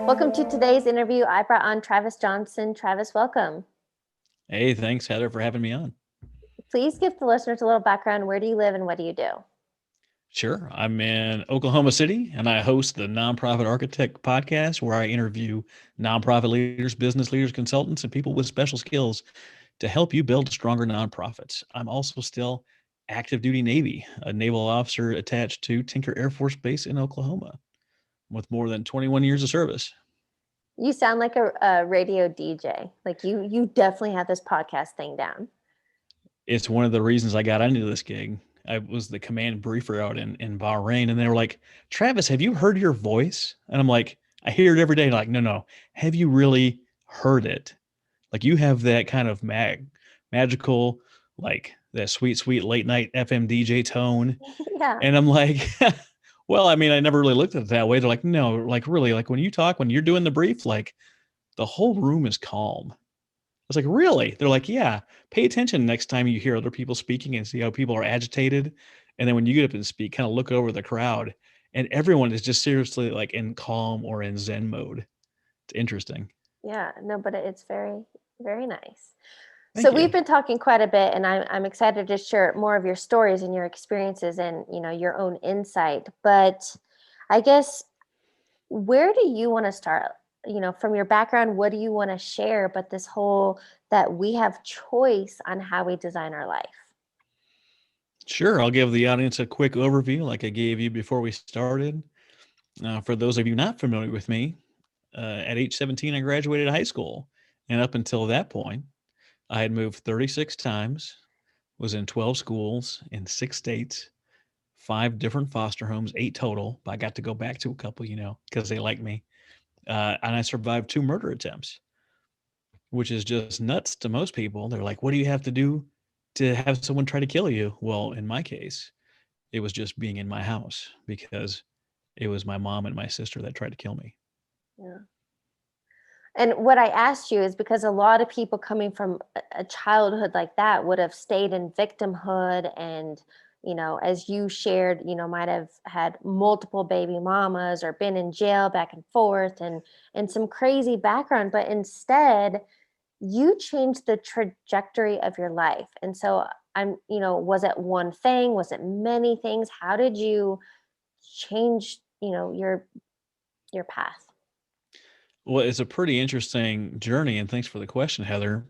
Welcome to today's interview. I brought on Travis Johnson. Travis, welcome. Hey, thanks, Heather, for having me on. Please give the listeners a little background. Where do you live and what do you do? Sure. I'm in Oklahoma City and I host the Nonprofit Architect podcast where I interview nonprofit leaders, business leaders, consultants, and people with special skills to help you build stronger nonprofits. I'm also still active duty Navy, a naval officer attached to Tinker Air Force Base in Oklahoma with more than 21 years of service. You sound like a radio DJ. Like you definitely have this podcast thing down. It's one of the reasons I got into this gig. I was the command briefer out in Bahrain, and they were like, Travis, have you heard your voice? And I'm like, I hear it every day. Like, no. Have you really heard it? Like, you have that kind of magical, like that sweet late night FM DJ tone. Yeah. And I'm like, well, I mean, I never really looked at it that way. They're like, no, like really, like when you talk, when you're doing the brief, like the whole room is calm. I was like, really? They're like, yeah, pay attention next time you hear other people speaking and see how people are agitated. And then when you get up and speak, kind of look over the crowd and everyone is just seriously like in calm or in Zen mode. It's interesting. Yeah, no, but it's very, very nice. So Thank we've you. been talking quite a bit, and I'm excited to share more of your stories and your experiences and your own insight. But I guess where do you want to start? From your background, what do you want to share? But this whole that we have choice on how we design our life. Sure. I'll give the audience a quick overview like I gave you before we started. For those of you not familiar with me, at age 17, I graduated high school. And up until that point, I had moved 36 times, was in 12 schools in 6 states, 5 different foster homes, 8 total. But I got to go back to a couple, because they liked me. And I survived 2 murder attempts, which is just nuts to most people. They're like, what do you have to do to have someone try to kill you? Well, in my case, it was just being in my house because it was my mom and my sister that tried to kill me. Yeah. And what I asked you is because a lot of people coming from a childhood like that would have stayed in victimhood and, as you shared, might have had multiple baby mamas or been in jail back and forth and some crazy background, but instead you changed the trajectory of your life. And so was it one thing? Was it many things? How did you change, your path? Well, it's a pretty interesting journey, and thanks for the question, Heather.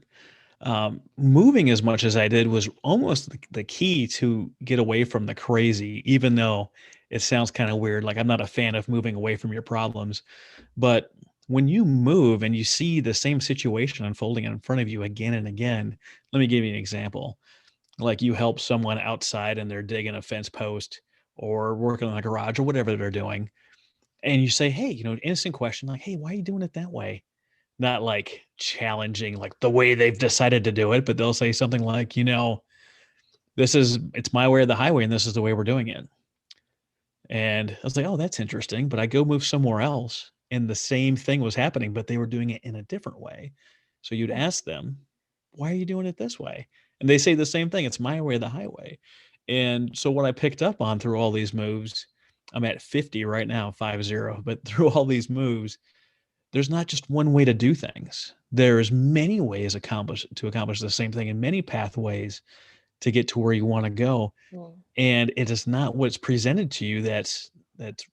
Moving as much as I did was almost the key to get away from the crazy, even though it sounds kind of weird. Like, I'm not a fan of moving away from your problems. But when you move and you see the same situation unfolding in front of you again and again, let me give you an example. Like, you help someone outside and they're digging a fence post or working on a garage or whatever they're doing. And you say, hey, innocent question, like, hey, why are you doing it that way? Not like challenging, like the way they've decided to do it, but they'll say something like, it's my way or the highway, and this is the way we're doing it. And I was like, oh, that's interesting. But I go move somewhere else and the same thing was happening, but they were doing it in a different way. So you'd ask them, why are you doing it this way? And they say the same thing. It's my way or the highway. And so what I picked up on through all these moves, I'm at 50 right now, 50, but through all these moves, there's not just one way to do things. There's many ways to accomplish the same thing and many pathways to get to where you want to go. Mm. And it is not what's presented to you that's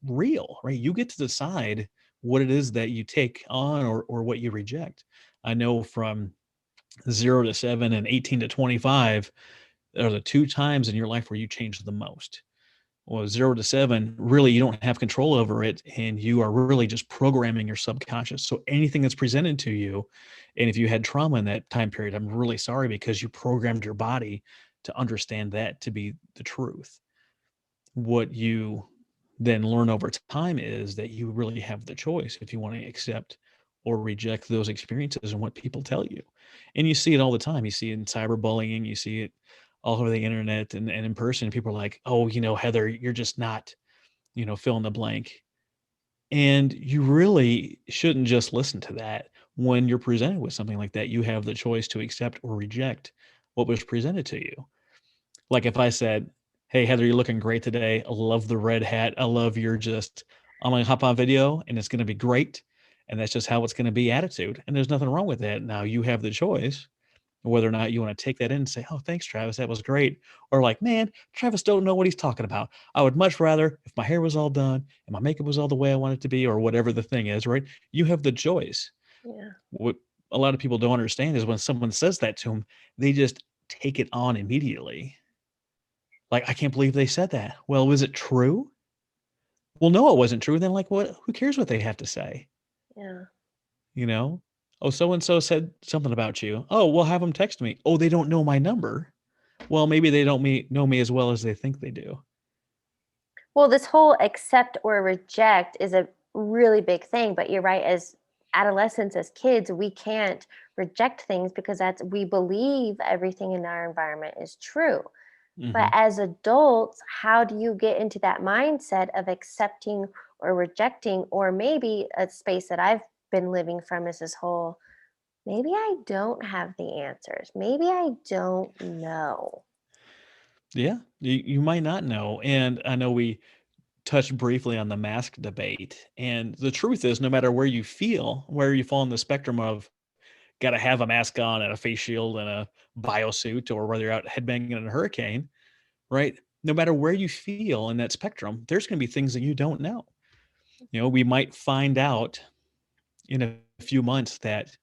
real, right? You get to decide what it is that you take on or what you reject. I know from 0 to 7 and 18 to 25 are the 2 times in your life where you change the most. Well, 0 to 7, really, you don't have control over it. And you are really just programming your subconscious. So anything that's presented to you, and if you had trauma in that time period, I'm really sorry because you programmed your body to understand that to be the truth. What you then learn over time is that you really have the choice if you want to accept or reject those experiences and what people tell you. And you see it all the time. You see it in cyberbullying, you see it all over the internet and in person. People are like, oh, Heather, you're just not, fill in the blank. And you really shouldn't just listen to that. When you're presented with something like that, you have the choice to accept or reject what was presented to you. Like if I said, hey, Heather, you're looking great today. I love the red hat. I love your just, I'm going to hop on video and it's going to be great. and that's just how it's going to be attitude. And there's nothing wrong with that. Now you have the choice whether or not you want to take that in and say, "Oh, thanks, Travis, that was great," or like, "Man, Travis don't know what he's talking about. I would much rather if my hair was all done and my makeup was all the way I want it to be," or whatever the thing is, right? You have the choice. Yeah. What a lot of people don't understand is when someone says that to them, they just take it on immediately. Like, I can't believe they said that. Well, was it true? Well, no, it wasn't true. Then, like, what? Who cares what they have to say? Yeah. You know? Oh, so and so said something about you. Oh, we'll have them text me. Oh, they don't know my number. Well, maybe they don't know me as well as they think they do. Well, this whole accept or reject is a really big thing, but you're right. As adolescents, as kids, we can't reject things because we believe everything in our environment is true. But Hmm. as adults, how do you get into that mindset of accepting or rejecting? Or maybe a space that I've been living from is this whole, maybe I don't have the answers. Maybe I don't know. Yeah, you might not know. And I know we touched briefly on the mask debate. And the truth is, no matter where you fall on the spectrum of got to have a mask on and a face shield and a biosuit, or whether you're out headbanging in a hurricane, right? No matter where you feel in that spectrum, there's going to be things that you don't know. We might find out in a few months that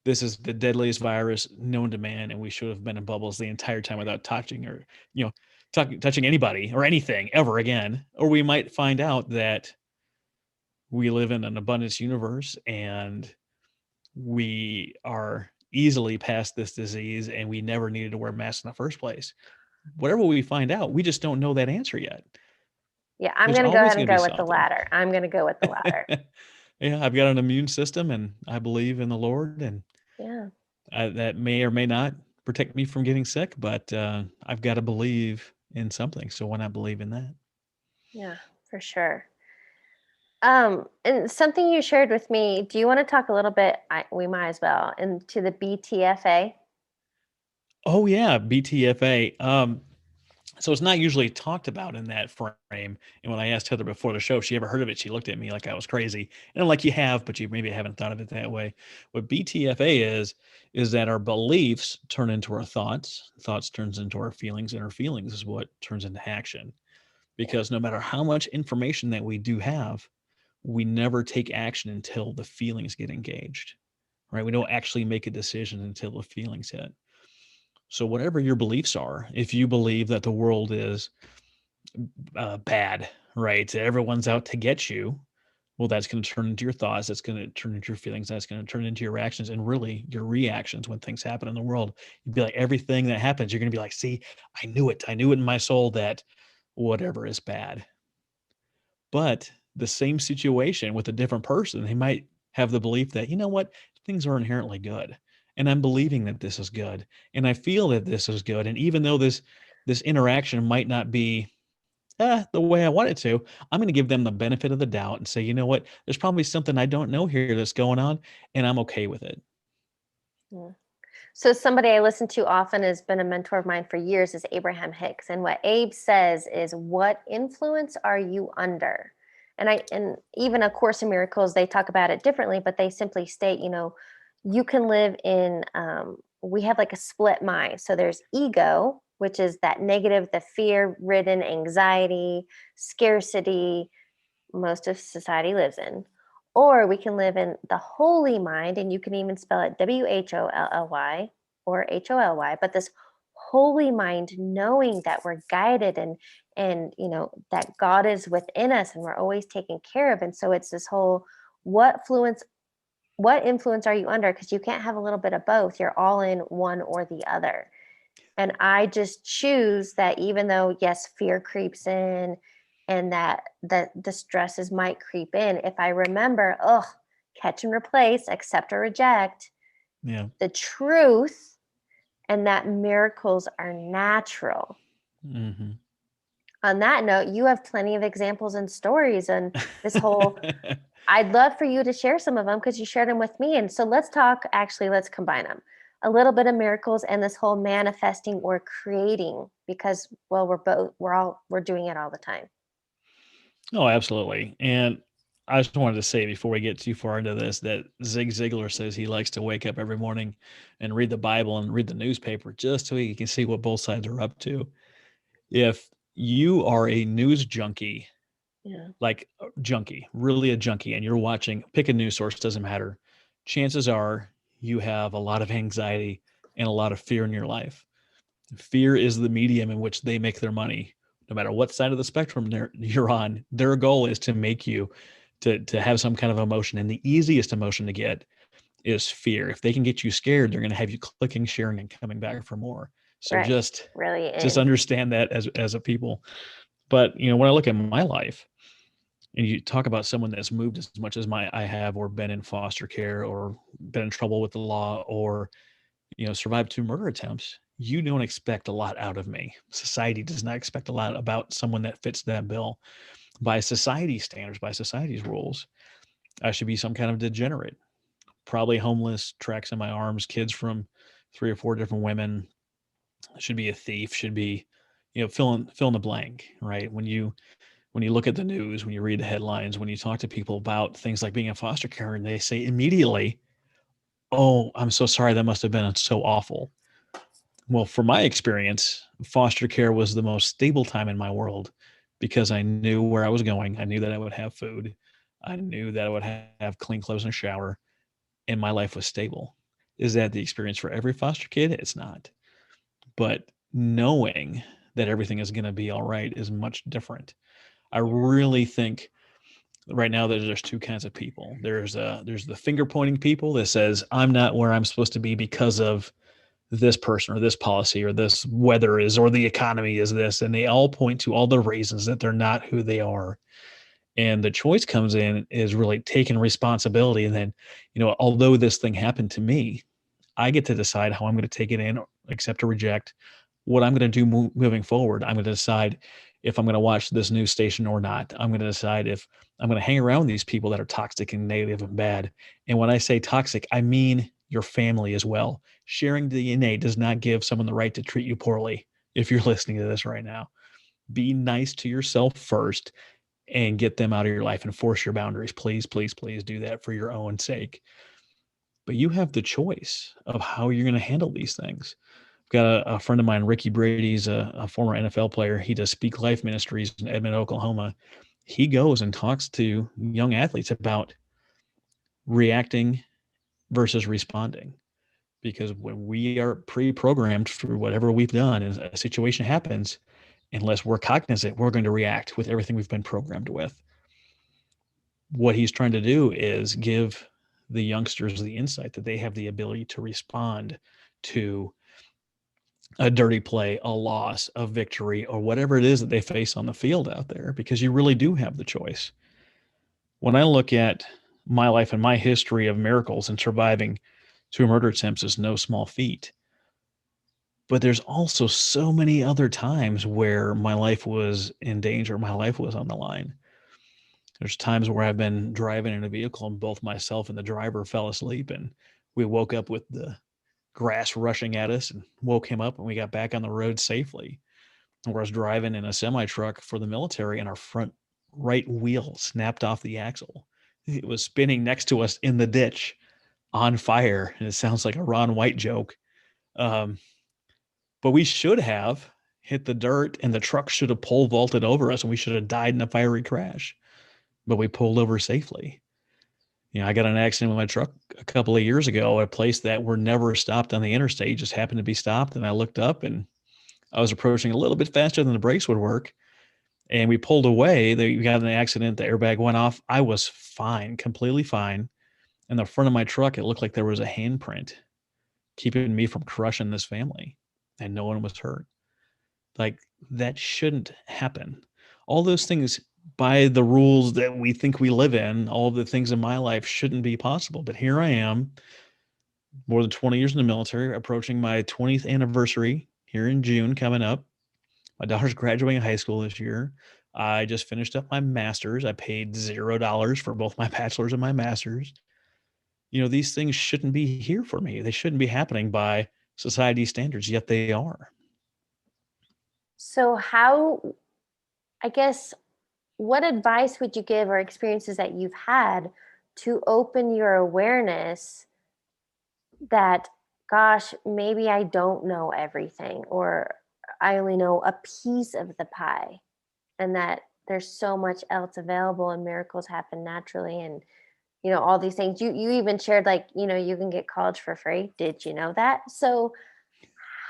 this is the deadliest virus known to man, and we should have been in bubbles the entire time without touching or you know touching anybody or anything ever again. Or we might find out that we live in an abundance universe and we are easily past this disease and we never needed to wear masks in the first place. Whatever we find out, we just don't know that answer yet. Yeah, I'm There's going to go always ahead going and to be go with the something. latter. I'm going to go with the latter. Yeah, I've got an immune system and I believe in the Lord, and Yeah. that may or may not protect me from getting sick, but I've got to believe in something. So why not believe in that? Yeah, for sure. And something you shared with me, do you want to talk a little bit, we might as well, into the BTFA? Oh yeah, BTFA. So it's not usually talked about in that frame. And when I asked Heather before the show if she ever heard of it, she looked at me like I was crazy. And I'm like, you have, but you maybe haven't thought of it that way. What BTFA is that our beliefs turn into our thoughts turns into our feelings, and our feelings is what turns into action. Yeah. Because no matter how much information that we do have, we never take action until the feelings get engaged, right? We don't actually make a decision until the feelings hit. So whatever your beliefs are, if you believe that the world is bad, right? Everyone's out to get you. Well, that's going to turn into your thoughts. That's going to turn into your feelings. That's going to turn into your actions and really your reactions when things happen in the world. You'd be like, everything that happens, you're going to be like, see, I knew it. I knew it in my soul that whatever is bad. But the same situation with a different person, they might have the belief that, you know what, things are inherently good. And I'm believing that this is good. And I feel that this is good. And even though this interaction might not be the way I want it to, I'm going to give them the benefit of the doubt and say, you know what, there's probably something I don't know here that's going on, and I'm okay with it. Yeah. So somebody I listen to often has been a mentor of mine for years is Abraham Hicks. And what Abe says is, what influence are you under? And even A Course in Miracles, they talk about it differently, but they simply state, you can live in we have like a split mind. So there's ego, which is that negative, the fear-ridden anxiety, scarcity, most of society lives in. Or we can live in the holy mind, and you can even spell it WHOLLY or HOLY, but this holy mind, knowing that we're guided and that God is within us and we're always taken care of. And so it's this whole, what influence are you under? Because you can't have a little bit of both. You're all in one or the other. And I just choose that, even though, yes, fear creeps in and that the stresses might creep in, if I remember, catch and replace, accept or reject, Yeah. the truth, and that miracles are natural. Hmm. On that note, you have plenty of examples and stories, and this whole, I'd love for you to share some of them because you shared them with me. And so let's combine them. A little bit of miracles and this whole manifesting or creating, because, well, we're doing it all the time. Oh, absolutely. And I just wanted to say before we get too far into this that Zig Ziglar says he likes to wake up every morning and read the Bible and read the newspaper just so he can see what both sides are up to. If you are a news junkie, Yeah. like a junkie, really a junkie, and you're watching, pick a news source, doesn't matter. Chances are you have a lot of anxiety and a lot of fear in your life. Fear is the medium in which they make their money. No matter what side of the spectrum you're on, their goal is to make you to have some kind of emotion. And the easiest emotion to get is fear. If they can get you scared, they're going to have you clicking, sharing, and coming back for more. So Right. Really just is. understand that as a people. But when I look at my life, and you talk about someone that's moved as much as I have, or been in foster care, or been in trouble with the law, or survived 2 murder attempts, you don't expect a lot out of me. Society does not expect a lot about someone that fits that bill. By society standards, by society's rules, I should be some kind of degenerate, probably homeless, tracks in my arms, kids from 3 or 4 different women, should be a thief, should be, fill in the blank, right? When you look at the news, when you read the headlines, when you talk to people about things like being in foster care, and they say immediately, "Oh, I'm so sorry, that must have been so awful." Well, from my experience, foster care was the most stable time in my world because I knew where I was going. I knew that I would have food. I knew that I would have clean clothes and a shower, and my life was stable. Is that the experience for every foster kid? It's not. But knowing that everything is going to be all right is much different. I really think right now there's 2 kinds of people. There's the finger pointing people that says I'm not where I'm supposed to be because of this person or this policy or this weather is or the economy is this, and they all point to all the reasons that they're not who they are. And the choice comes in is really taking responsibility. And then, although this thing happened to me, I get to decide how I'm going to take it in, accept or reject, what I'm going to do moving forward. I'm going to decide if I'm going to watch this news station or not. I'm going to decide if I'm going to hang around these people that are toxic and negative and bad. And when I say toxic, I mean your family as well. Sharing DNA does not give someone the right to treat you poorly. If you're listening to this right now, be nice to yourself first and get them out of your life, and force your boundaries. Please, please, please do that for your own sake. But you have the choice of how you're going to handle these things. I've got a friend of mine, Ricky Brady's a former NFL player. He does Speak Life Ministries in Edmond, Oklahoma. He goes and talks to young athletes about reacting versus responding. Because when we are pre-programmed for whatever we've done, and a situation happens, unless we're cognizant, we're going to react with everything we've been programmed with. What he's trying to do is give the youngsters the insight that they have the ability to respond to a dirty play, a loss, a victory, or whatever it is that they face on the field out there, because you really do have the choice. When I look at my life and my history of miracles, and surviving 2 murder attempts is no small feat, but there's also so many other times where my life was in danger, my life was on the line. There's times where I've been driving in a vehicle and both myself and the driver fell asleep, and we woke up with the grass rushing at us and woke him up, and we got back on the road safely. And I was driving in a semi truck for the military, and our front right wheel snapped off the axle. It was spinning next to us in the ditch on fire. And it sounds like a Ron White joke. Um, but we should have hit the dirt, and the truck should have pole vaulted over us, and we should have died in a fiery crash. But we pulled over safely. I got in an accident with my truck a couple of years ago at a place that we're never stopped on the interstate, just happened to be stopped. And I looked up, and I was approaching a little bit faster than the brakes would work. And we pulled away. We got in an accident. The airbag went off. I was fine, completely fine. In the front of my truck, it looked like there was a handprint keeping me from crushing this family, and no one was hurt. Like, that shouldn't happen. All those things, by the rules that we think we live in, all the things in my life shouldn't be possible. But here I am, more than 20 years in the military, approaching my 20th anniversary here in June coming up. My daughter's graduating high school this year. I just finished up my master's. I paid $0 for both my bachelor's and my master's. These things shouldn't be here for me. They shouldn't be happening by society standards, yet they are. So how, I guess, what advice would you give, or experiences that you've had, to open your awareness that, gosh, maybe I don't know everything, or I only know a piece of the pie, and that there's so much else available and miracles happen naturally, and all these things. You even shared, like, you can get college for free. Did you know that? So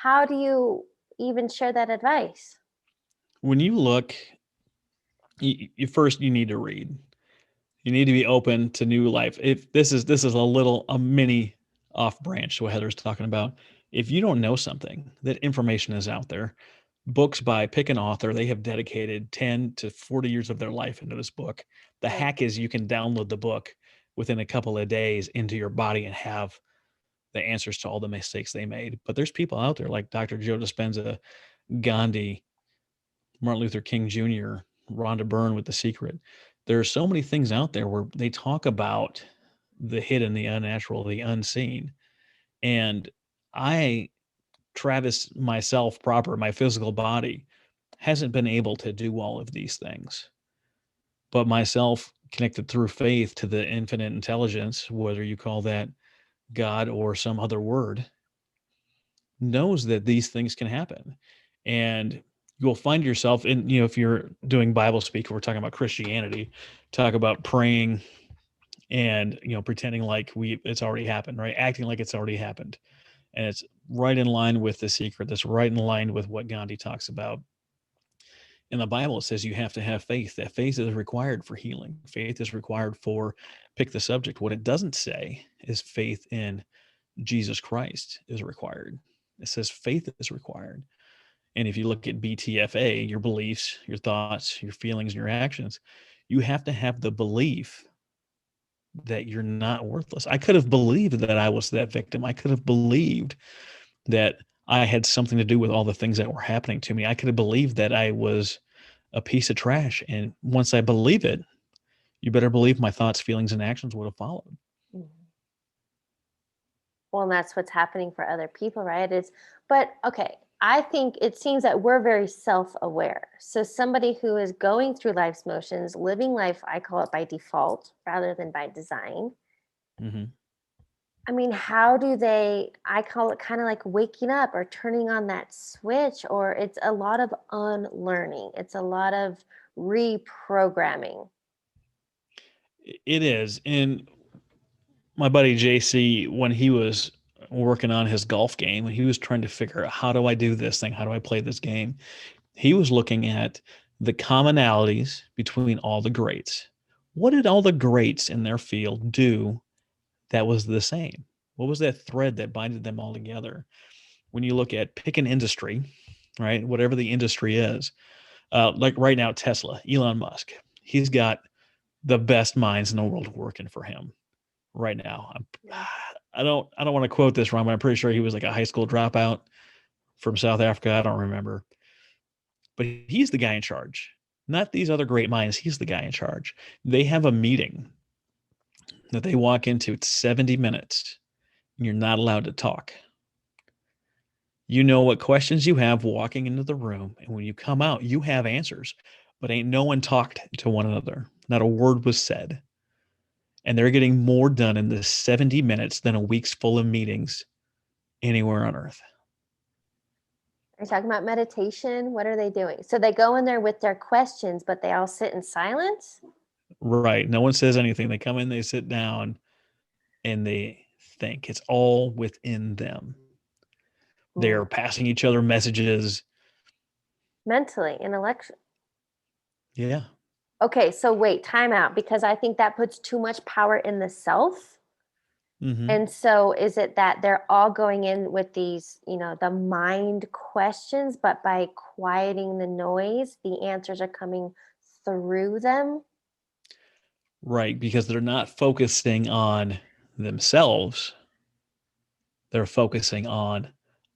how do you even share that advice? When you look, you first you need to read. You need to be open to new life. If this is a mini off branch to what Heather's talking about. If you don't know something, that information is out there. Books by pick an author, they have dedicated 10 to 40 years of their life into this book. The Right. hack is you can download the book within a couple of days into your body and have the answers to all the mistakes they made. But there's people out there like Dr. Joe Dispenza, Gandhi, Martin Luther King Jr., Rhonda Byrne with The Secret. There are so many things out there where they talk about the hidden, the unnatural, the unseen. And I, Travis, myself, proper, my physical body, hasn't been able to do all of these things. But myself, connected through faith to the infinite intelligence, whether you call that God or some other word, knows that these things can happen. And you'll find yourself in, if you're doing Bible speak, we're talking about Christianity, talk about praying and, pretending like it's already happened, right? Acting like it's already happened. And it's right in line with The Secret. That's right in line with what Gandhi talks about. In the Bible, it says you have to have faith. That faith is required for healing. Faith is required for pick the subject. What it doesn't say is faith in Jesus Christ is required. It says faith is required. And if you look at BTFA, your beliefs, your thoughts, your feelings, and your actions, you have to have the belief that you're not worthless. I could have believed that I was that victim. I could have believed that I had something to do with all the things that were happening to me. I could have believed that I was a piece of trash. And once I believe it, you better believe my thoughts, feelings, and actions would have followed. Mhm. Well, and that's what's happening for other people, right? But okay, I think it seems that we're very self-aware. So somebody who is going through life's motions, living life, I call it by default rather than by design. Hmm. I mean, how do they, I call it kind of like waking up or turning on that switch, or it's a lot of unlearning. It's a lot of reprogramming. It is. And my buddy JC, when he was working on his golf game, when he was trying to figure out how do I do this thing? How do I play this game? He was looking at the commonalities between all the greats. What did all the greats in their field do that was the same? What was that thread that binded them all together? When you look at pick an industry, right? Whatever the industry is, like right now, Tesla, Elon Musk, he's got the best minds in the world working for him right now. Yeah. I don't want to quote this wrong, but I'm pretty sure he was like a high school dropout from South Africa. I don't remember, but he's the guy in charge, not these other great minds. He's the guy in charge. They have a meeting that they walk into. It's 70 minutes. And you're not allowed to talk. You know what questions you have walking into the room, and when you come out, you have answers. But ain't no one talked to one another. Not a word was said. And they're getting more done in the 70 minutes than a week's full of meetings anywhere on earth. Are you talking about meditation? What are they doing? So they go in there with their questions, but they all sit in silence? Right. No one says anything. They come in, they sit down, and they think. It's all within them. Mm. They're passing each other messages. Mentally, intellectually. Yeah. Okay, so wait, time out, because I think that puts too much power in the self. Hmm. And so is it that they're all going in with these, the mind questions, but by quieting the noise, the answers are coming through them? Right. Because they're not focusing on themselves, they're focusing on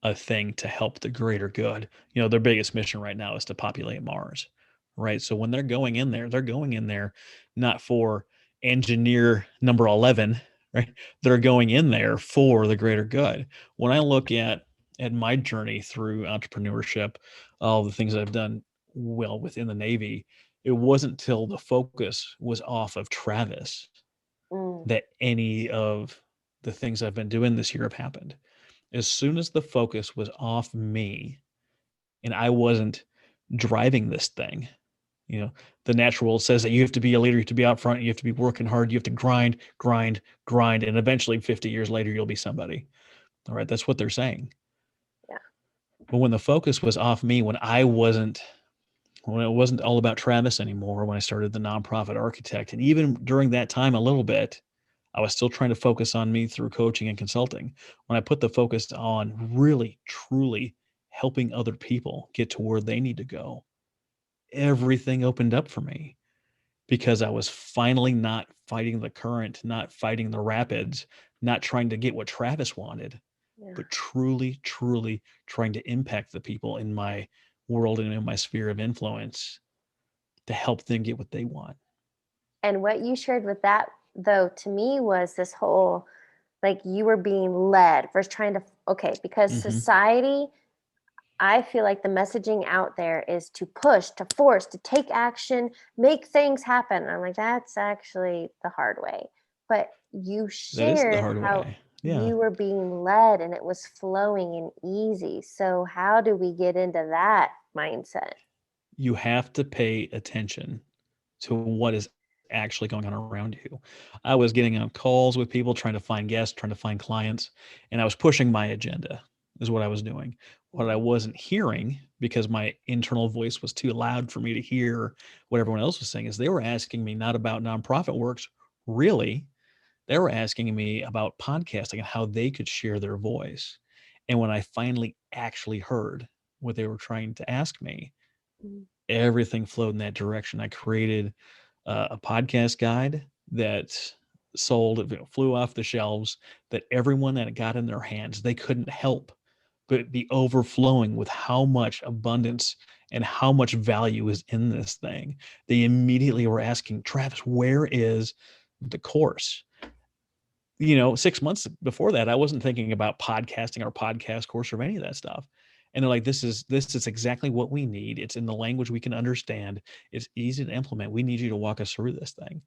a thing to help the greater good. Their biggest mission right now is to populate Mars. Right. So when they're going in there not for engineer number 11, right? They're going in there for the greater good. When I look at my journey through entrepreneurship, all the things I've done well within the Navy, It wasn't till the focus was off of Travis Mm, that any of the things I've been doing this year have happened. As soon as the focus was off me and I wasn't driving this thing, you know, the natural world says that you have to be a leader, you have to be out front, you have to be working hard, you have to grind, grind, grind, and eventually 50 years later you'll be somebody. All right, that's what they're saying. yeah. But when the focus was off me, when it wasn't all about Travis anymore, when I started the nonprofit architect, and even during that time a little bit, I was still trying to focus on me through coaching and consulting. When I put the focus on really, truly helping other people get to where they need to go, everything opened up for me because I was finally not fighting the current, not fighting the rapids, not trying to get what Travis wanted, Yeah. but truly, truly trying to impact the people in my world and in my sphere of influence to help them get what they want. And what you shared with that, though, to me was this whole like you were being led versus trying to, okay, because Hmm. society, I feel like the messaging out there is to push, to force, to take action, make things happen. I'm like, that's actually the hard way. But you That is the shared hard how way. Yeah. you were being led and it was flowing and easy. So, how do we get into that mindset? You have to pay attention to what is actually going on around you. I was getting on calls with people, trying to find guests, trying to find clients, and I was pushing my agenda, is what I was doing. What I Mm, wasn't hearing, because my internal voice was too loud for me to hear what everyone else was saying, is they were asking me not about nonprofit works, really. They were asking me about podcasting and how they could share their voice. And when I finally actually heard what they were trying to ask me, mm, everything flowed in that direction. I created a podcast guide that sold, flew off the shelves, that everyone that it got in their hands, they couldn't help but be overflowing with how much abundance and how much value is in this thing. They immediately were asking, Travis, where is the course? 6 months before that, I wasn't thinking about podcasting or podcast course or any of that stuff. And they're like, this is exactly what we need. It's in the language we can understand. It's easy to implement. We need you to walk us through this thing.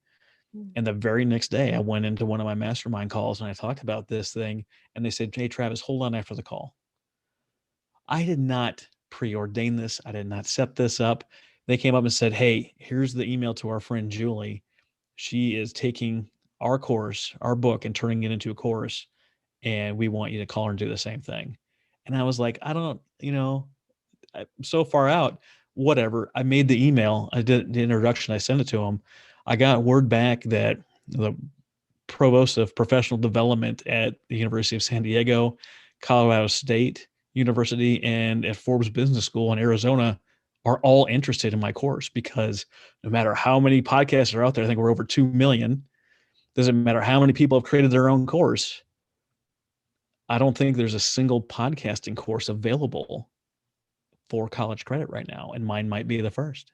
mm. And the very next day, I went into one of my mastermind calls and I talked about this thing. And they said, hey, Travis, hold on after the call. I did not preordain this. I did not set this up. They came up and said, hey, here's the email to our friend Julie. She is taking our course, our book, and turning it into a course. And we want you to call her and do the same thing. And I was like, I don't, I'm so far out, whatever. I made the email, I did the introduction, I sent it to him. I got word back that the provost of professional development at the University of San Diego, Colorado State University, and at Forbes Business School in Arizona are all interested in my course because no matter how many podcasts are out there, I think we're over 2 million. Doesn't matter how many people have created their own course. I don't think there's a single podcasting course available for college credit right now, and mine might be the first.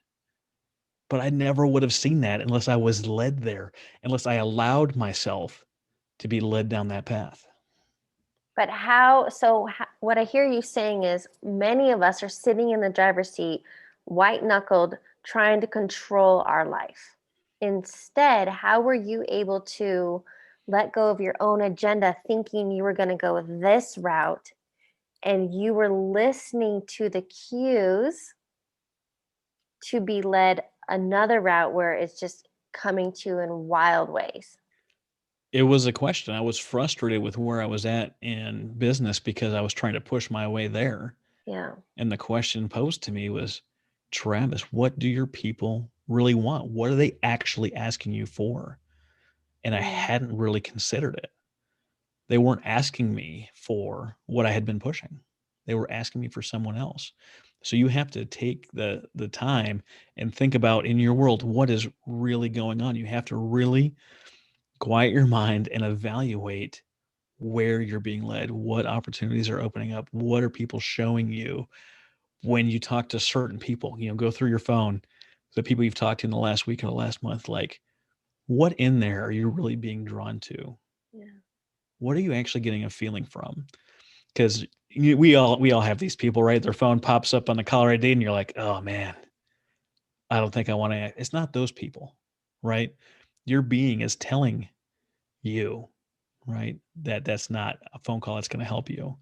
But I never would have seen that unless I was led there, unless I allowed myself to be led down that path. But how, so what I hear you saying is many of us are sitting in the driver's seat, white knuckled, trying to control our life. Instead, how were you able to let go of your own agenda, thinking you were going to go this route, and you were listening to the cues to be led another route where it's just coming to you in wild ways? It was a question. I was frustrated with where I was at in business because I was trying to push my way there. Yeah. And the question posed to me was, Travis, what do your people really want? What are they actually asking you for? And I Mm, hadn't really considered it. They weren't asking me for what I had been pushing. They were asking me for someone else. So you have to take the time and think about in your world what is really going on. You have to really quiet your mind and evaluate where you're being led, what opportunities are opening up, what are people showing you when you talk to certain people. Go through your phone, the people you've talked to in the last week or the last month, like what in there are you really being drawn to? yeah. What are you actually getting a feeling from? Because we all have these people, right? Their phone pops up on the caller ID, and you're like, oh man, I don't think I want to. It's not those people, right? Your being is telling you, right, that that's not a phone call that's going to help you.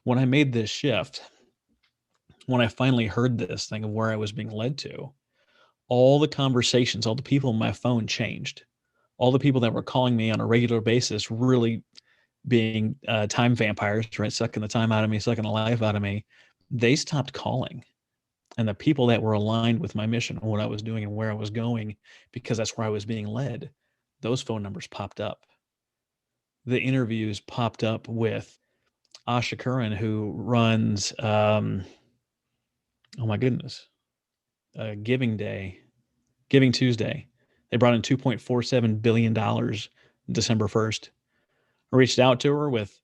When I made this shift, when I finally heard this thing of where I was being led to, all the conversations, all the people on my phone changed. All the people that were calling me on a regular basis, really being time vampires, right, sucking the time out of me, sucking the life out of me, they stopped calling. And the people that were aligned with my mission and what I was doing and where I was going, because that's where I was being led, those phone numbers popped up. The interviews popped up with Asha Curran, who runs, oh my goodness, Giving Day, Giving Tuesday. They brought in $2.47 billion December 1st. I reached out to her with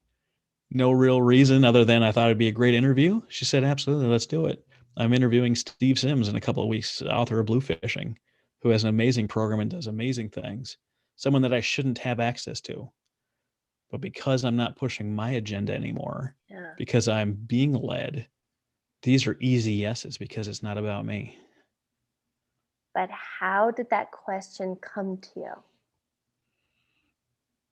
no real reason other than I thought it'd be a great interview. She said, absolutely, let's do it. I'm interviewing Steve Sims in a couple of weeks, author of Blue Fishing, who has an amazing program and does amazing things. Someone that I shouldn't have access to. But because I'm not pushing my agenda anymore, Yeah. because I'm being led, these are easy yeses because it's not about me. But how did that question come to you?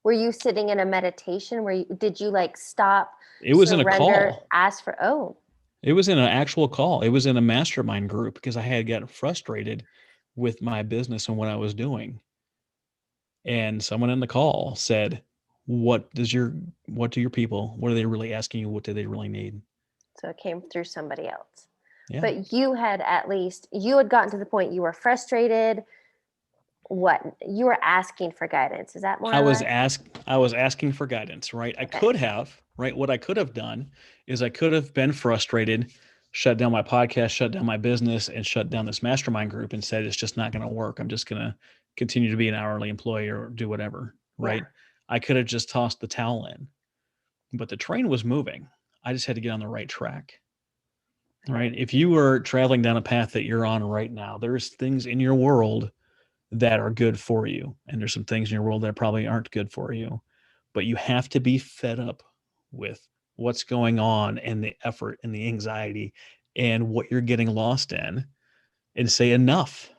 Were you sitting in a meditation? Did you like stop, It was in a surrender, call. ask for, oh, It was in an actual call. It was in a mastermind group because I had gotten frustrated with my business and what I was doing. And someone in the call said, what do your people, what are they really asking you? What do they really need? so it came through somebody else. Yeah. But you had gotten to the point you were frustrated. What? You were asking for guidance. Is that more I or was less? asking for guidance, right? I Okay. could have, right? What I could have done is I could have been frustrated, shut down my podcast, shut down my business, and shut down this mastermind group and said, it's just not going to work. I'm just going to continue to be an hourly employee or do whatever, Yeah. right? I could have just tossed the towel in, but the train was moving. I just had to get on the right track, right? Okay. If you were traveling down a path that you're on right now, there's things in your world that are good for you. And there's some things in your world that probably aren't good for you. But you have to be fed up with what's going on and the effort and the anxiety and what you're getting lost in and say, enough.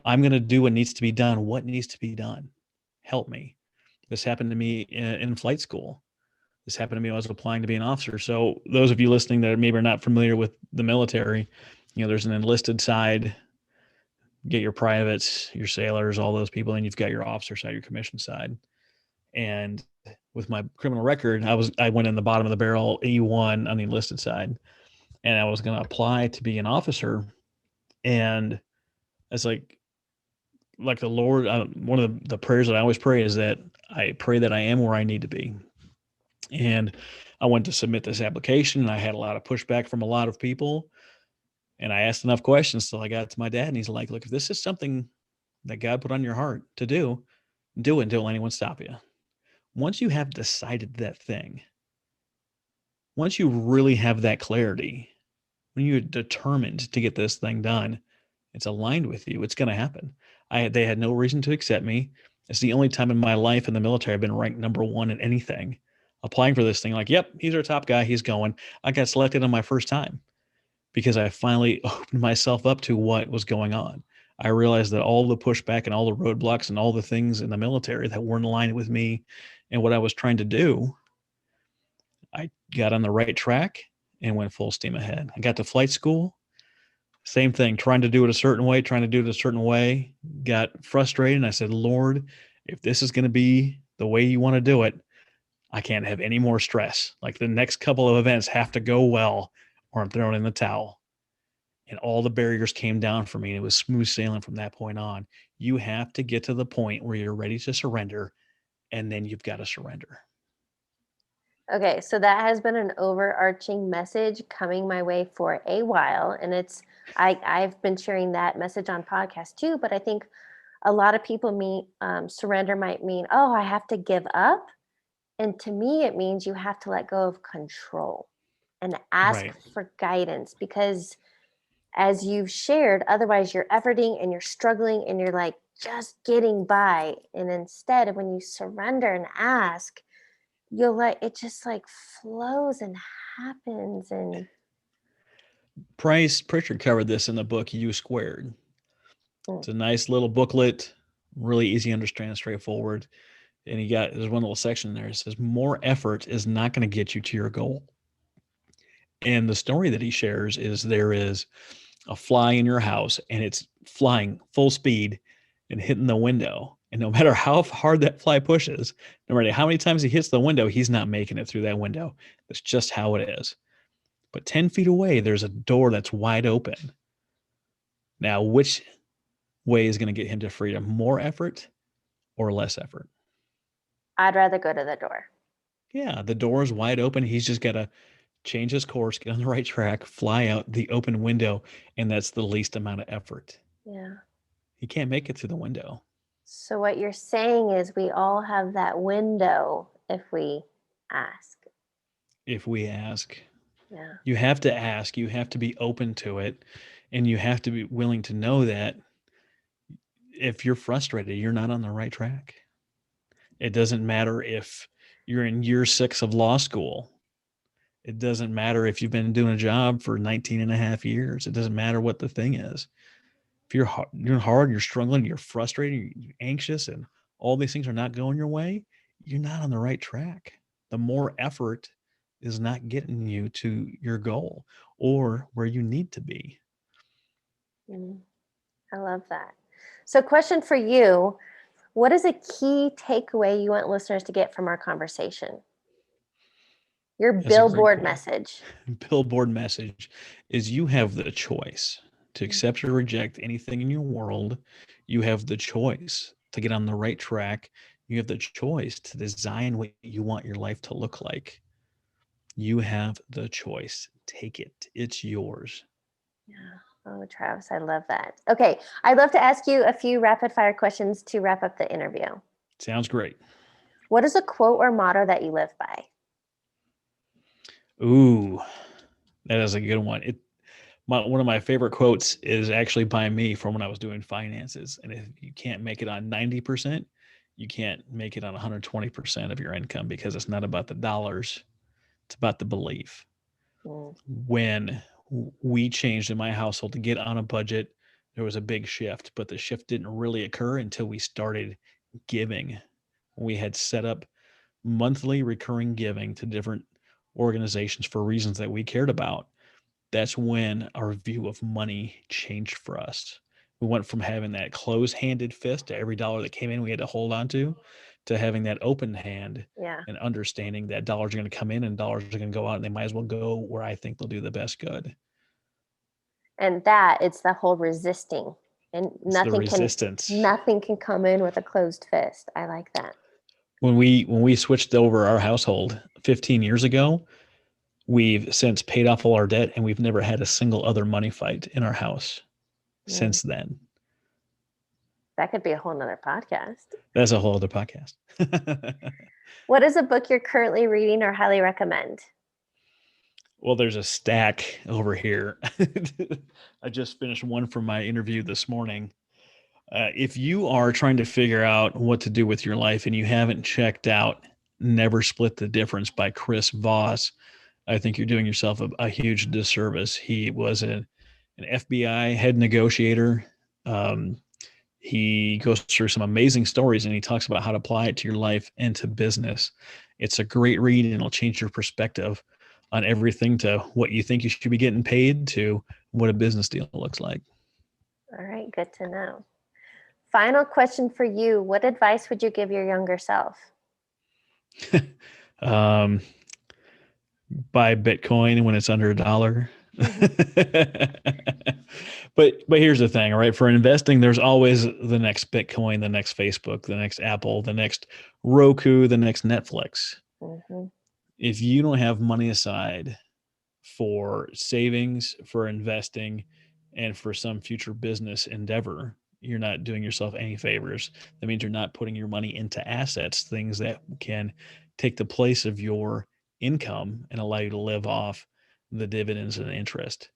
I'm going to do what needs to be done. What needs to be done? Help me. This happened to me in flight school. This happened to me when I was applying to be an officer. So those of you listening that maybe are not familiar with the military, there's an enlisted side, get your privates, your sailors, all those people, and you've got your officer side, your commission side. And with my criminal record, I went in the bottom of the barrel A1 on the enlisted side, and I was going to apply to be an officer. And it's like the Lord, one of the prayers that I always pray is that I pray that I am where I need to be. And I went to submit this application, and I had a lot of pushback from a lot of people. And I asked enough questions till I got to my dad, and he's like, look, if this is something that God put on your heart to do it. Don't let anyone stop you. Once you have decided that thing, once you really have that clarity, when you're determined to get this thing done, it's aligned with you, it's going to happen. They had no reason to accept me. It's the only time in my life in the military I've been ranked number one in anything. Applying for this thing, like, yep, he's our top guy, he's going. I got selected on my first time because I finally opened myself up to what was going on. I realized that all the pushback and all the roadblocks and all the things in the military that weren't aligned with me and what I was trying to do, I got on the right track and went full steam ahead. I got to flight school, same thing, trying to do it a certain way, got frustrated. And I said, Lord, if this is going to be the way you want to do it, I can't have any more stress. Like the next couple of events have to go well or I'm throwing in the towel. And all the barriers came down for me, and it was smooth sailing from that point on. You have to get to the point where you're ready to surrender, and then you've got to surrender. Okay, so that has been an overarching message coming my way for a while, and I've been sharing that message on podcasts too. But I think a lot of people surrender might mean, oh, I have to give up, and to me, it means you have to let go of control and ask Right. for guidance because, as you've shared, otherwise you're efforting and you're struggling and you're like just getting by, and instead of when you surrender and ask, you'll let it just like flows and happens. And Price Pritchard covered this in the book U Squared. Mm. It's a nice little booklet, really easy to understand, straightforward. And there's one little section there that says more effort is not going to get you to your goal. And the story that he shares is there is a fly in your house and it's flying full speed and hitting the window. And no matter how hard that fly pushes, no matter how many times he hits the window, he's not making it through that window. That's just how it is. But 10 feet away, there's a door that's wide open. Now, which way is going to get him to freedom? More effort or less effort? I'd rather go to the door. Yeah, the door is wide open. He's just got to change his course, get on the right track, fly out the open window, and that's the least amount of effort. Yeah. He can't make it through the window. So what you're saying is we all have that window if we ask. If we ask, Yeah. you have to ask, you have to be open to it, and you have to be willing to know that if you're frustrated, you're not on the right track. It doesn't matter if you're in year 6 of law school. It doesn't matter if you've been doing a job for 19 and a half years. It doesn't matter what the thing is. If you're hard, you're struggling, you're frustrated, you're anxious, and all these things are not going your way, you're not on the right track. The more effort is not getting you to your goal or where you need to be. I love that. So question for you, what is a key takeaway you want listeners to get from our conversation? Your billboard message. Billboard message is you have the choice to accept or reject anything in your world. You have the choice to get on the right track. You have the choice to design what you want your life to look like. You have the choice. Take it. It's yours. Yeah. Oh, Travis, I love that. Okay. I'd love to ask you a few rapid fire questions to wrap up the interview. Sounds great. What is a quote or motto that you live by? Ooh, that is a good one. One of my favorite quotes is actually by me from when I was doing finances. And if you can't make it on 90%, you can't make it on 120% of your income, because it's not about the dollars. It's about the belief. When we changed in my household to get on a budget, there was a big shift, but the shift didn't really occur until we started giving. We had set up monthly recurring giving to different organizations for reasons that we cared about. That's when our view of money changed for us. We went from having that close-handed fist to every dollar that came in we had to hold on to having that open hand. Yeah. And understanding that dollars are going to come in and dollars are going to go out, and they might as well go where I think they'll do the best good. And that it's the whole resisting, and nothing can come in with a closed fist. I like that. When we switched over our household 15 years ago, we've since paid off all our debt, and we've never had a single other money fight in our house since then. That could be a whole nother podcast. That's a whole other podcast. What is a book you're currently reading or highly recommend? Well, there's a stack over here. I just finished one from my interview this morning. If you are trying to figure out what to do with your life and you haven't checked out Never Split the Difference by Chris Voss, I think you're doing yourself a huge disservice. He was an FBI head negotiator. He goes through some amazing stories, and he talks about how to apply it to your life and to business. It's a great read, and it'll change your perspective on everything, to what you think you should be getting paid to what a business deal looks like. All right, good to know. Final question for you. What advice would you give your younger self? Buy Bitcoin when it's under $1. But here's the thing, right? For investing, there's always the next Bitcoin, the next Facebook, the next Apple, the next Roku, the next Netflix. Mm-hmm. If you don't have money aside for savings, for investing, and for some future business endeavor, you're not doing yourself any favors. That means you're not putting your money into assets, things that can take the place of your income and allow you to live off the dividends and interest.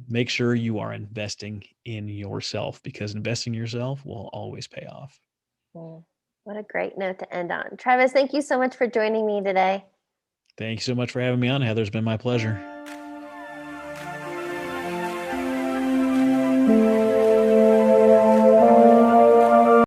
Make sure you are investing in yourself, because investing in yourself will always pay off. What a great note to end on. Travis, thank you so much for joining me today. Thank you so much for having me on, Heather. It's been my pleasure.